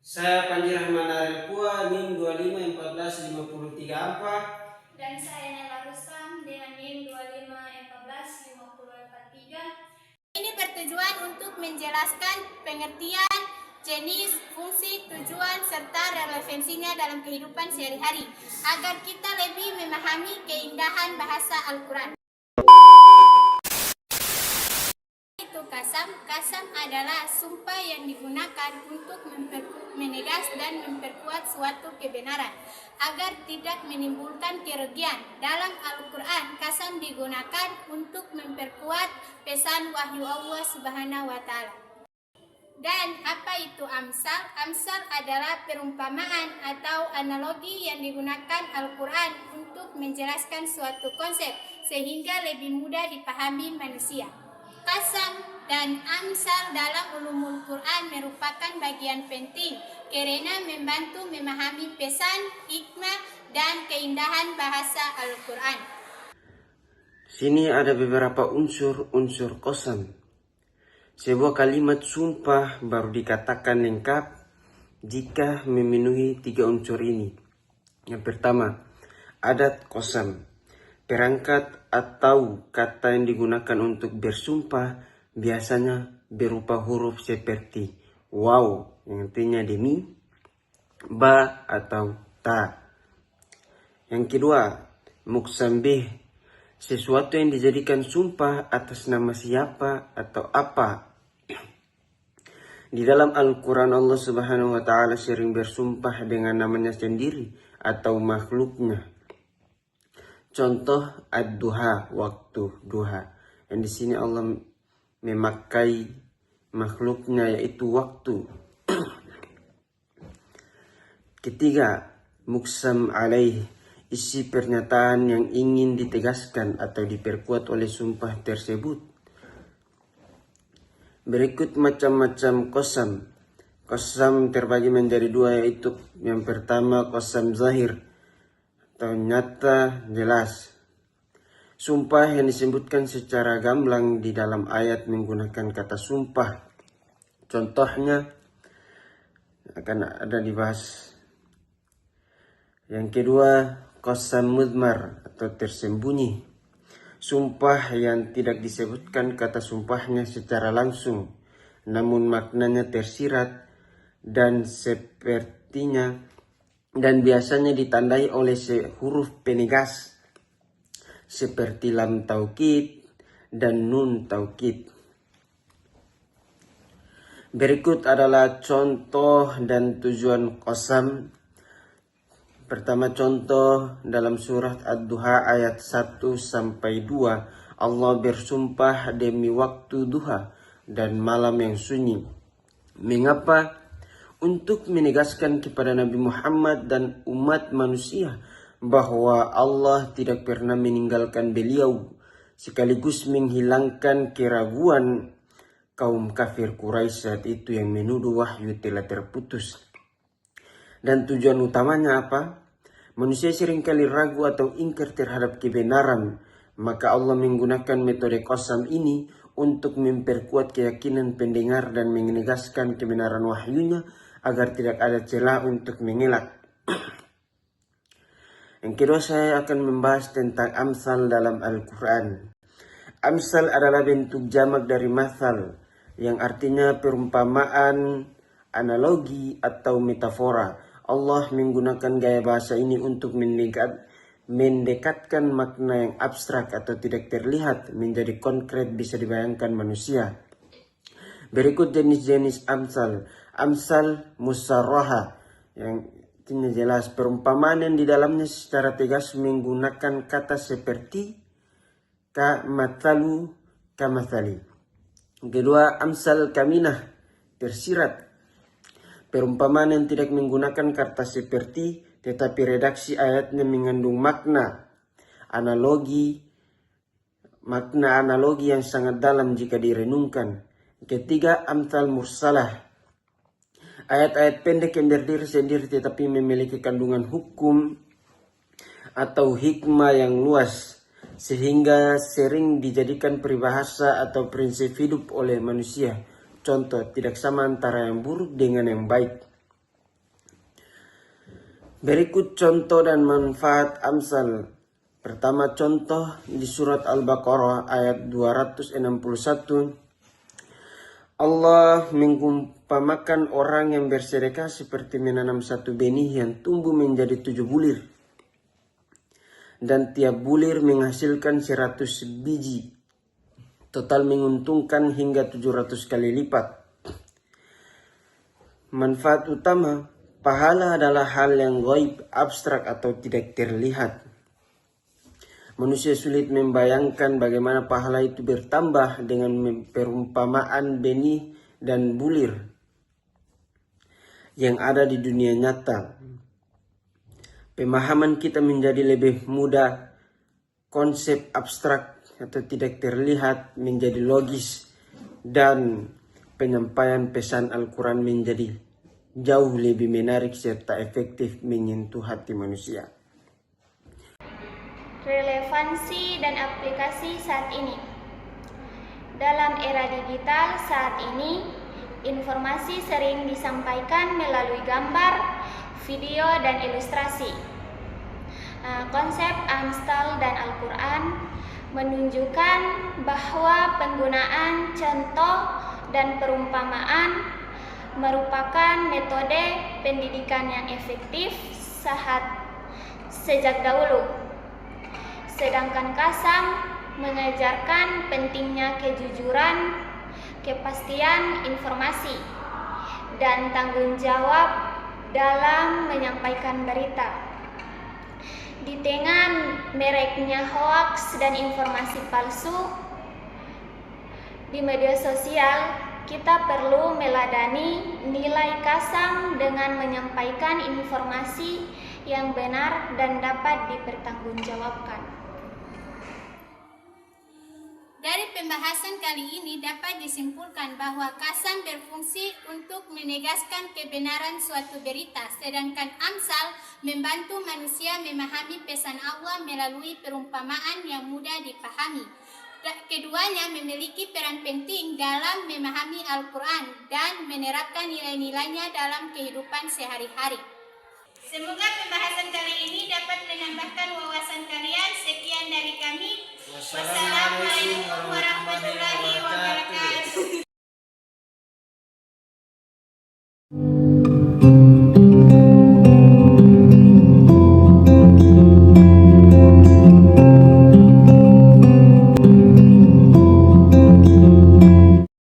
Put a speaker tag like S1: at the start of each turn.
S1: Saya Panji Rahman Ariel Pua, NIM 251453
S2: dan saya Nela Rustam dengan NIM 25145043. Ini bertujuan untuk menjelaskan pengertian, jenis, fungsi, tujuan, serta relevansinya dalam kehidupan sehari-hari, agar kita lebih memahami keindahan bahasa Al-Quran. Kasam adalah sumpah yang digunakan untuk menegas dan memperkuat suatu kebenaran agar tidak menimbulkan kerugian. Dalam Al-Quran, kasam digunakan untuk memperkuat pesan wahyu Allah Subhanahu wa Ta'ala. Dan apa itu amsal? Amsal adalah perumpamaan atau analogi yang digunakan Al-Quran untuk menjelaskan suatu konsep sehingga lebih mudah dipahami manusia. Kasam dan amsal dalam ulumul Quran merupakan bagian penting karena membantu memahami pesan, hikmah, dan keindahan bahasa Al-Quran.
S1: Sini ada beberapa unsur qasam. Sebuah kalimat sumpah baru dikatakan lengkap jika memenuhi 3 unsur ini. Yang pertama, adat qasam. Perangkat atau kata yang digunakan untuk bersumpah biasanya berupa huruf seperti waw yang artinya demi, ba atau ta. Yang kedua, muqsam bih, sesuatu yang dijadikan sumpah atas nama siapa atau apa. Di dalam Al-Quran Allah Subhanahu wa Ta'ala sering bersumpah dengan namanya sendiri atau makhluknya. Contoh ad-duha, waktu duha. Yang di sini Allah memakai makhluknya yaitu waktu. Ketiga, muqsam alaih, isi pernyataan yang ingin ditegaskan atau diperkuat oleh sumpah tersebut. Berikut macam-macam qasam. Qasam terbagi menjadi 2, yaitu yang pertama qasam zahir atau nyata, jelas. Sumpah yang disebutkan secara gamblang di dalam ayat menggunakan kata sumpah. Contohnya akan ada dibahas. Yang kedua, qasam mudmar atau tersembunyi. Sumpah yang tidak disebutkan kata sumpahnya secara langsung, namun maknanya tersirat dan sepertinya dan biasanya ditandai oleh huruf penegas seperti lam taukid dan nun taukid. Berikut adalah contoh dan tujuan qasam. Pertama, contoh dalam surat Ad-Duha ayat 1-2. Allah bersumpah demi waktu duha dan malam yang sunyi. Mengapa? Untuk menegaskan kepada Nabi Muhammad dan umat manusia bahwa Allah tidak pernah meninggalkan beliau, sekaligus menghilangkan keraguan kaum kafir Quraisy saat itu yang menuduh wahyu telah terputus. Dan tujuan utamanya apa? Manusia seringkali ragu atau ingkar terhadap kebenaran, maka Allah menggunakan metode qasam ini untuk memperkuat keyakinan pendengar dan menegaskan kebenaran wahyunya agar tidak ada celah untuk mengelak. Yang kedua, saya akan membahas tentang amsal dalam Al-Quran. Amsal adalah bentuk jamak dari mathal, yang artinya perumpamaan, analogi, atau metafora. Allah menggunakan gaya bahasa ini untuk mendekatkan makna yang abstrak atau tidak terlihat menjadi konkret bisa dibayangkan manusia. Berikut jenis-jenis amsal. Amsal musarraha, yang artinya jelas, perumpamaan yang di dalamnya secara tegas menggunakan kata seperti ka mathalu ka mathali. Kedua, amsal kaminah, tersirat, perumpamaan yang tidak menggunakan kata seperti tetapi redaksi ayatnya mengandung makna analogi yang sangat dalam jika direnungkan. Ketiga, amsal mursalah, ayat-ayat pendek yang berdiri sendiri tetapi memiliki kandungan hukum atau hikmah yang luas sehingga sering dijadikan peribahasa atau prinsip hidup oleh manusia. Contoh, tidak sama antara yang buruk dengan yang baik. Berikut contoh dan manfaat amsal. Pertama contoh di surat Al-Baqarah ayat 261. Allah mengumpamakan orang yang bersedekah seperti menanam satu benih yang tumbuh menjadi 7 bulir. Dan tiap bulir menghasilkan 100 biji. Total menguntungkan hingga 700 kali lipat. Manfaat utama, pahala adalah hal yang gaib, abstrak atau tidak terlihat. Manusia sulit membayangkan bagaimana pahala itu bertambah dengan perumpamaan benih dan bulir yang ada di dunia nyata. Pemahaman kita menjadi lebih mudah, konsep abstrak atau tidak terlihat menjadi logis, dan penyampaian pesan Al-Quran menjadi jauh lebih menarik serta efektif menyentuh hati manusia.
S3: Relevansi dan aplikasi saat ini. Dalam era digital saat ini, informasi sering disampaikan melalui gambar, video, dan ilustrasi. Konsep Amsal dan Al-Quran menunjukkan bahwa penggunaan contoh dan perumpamaan merupakan metode pendidikan yang efektif sejak dahulu. Sedangkan Qasam mengajarkan pentingnya kejujuran, kepastian informasi, dan tanggung jawab dalam menyampaikan berita. Di tengah maraknya hoaks dan informasi palsu di media sosial, kita perlu meladani nilai Qasam dengan menyampaikan informasi yang benar dan dapat dipertanggungjawabkan.
S2: Dari pembahasan kali ini dapat disimpulkan bahwa Qasam berfungsi untuk menegaskan kebenaran suatu berita, sedangkan Amsal membantu manusia memahami pesan Allah melalui perumpamaan yang mudah dipahami. Keduanya memiliki peran penting dalam memahami Al-Quran dan menerapkan nilai-nilainya dalam kehidupan sehari-hari. Semoga pembahasan kali ini dapat menambahkan wawasan kalian. Sekian dari kami. Wassalamualaikum warahmatullahi wabarakatuh.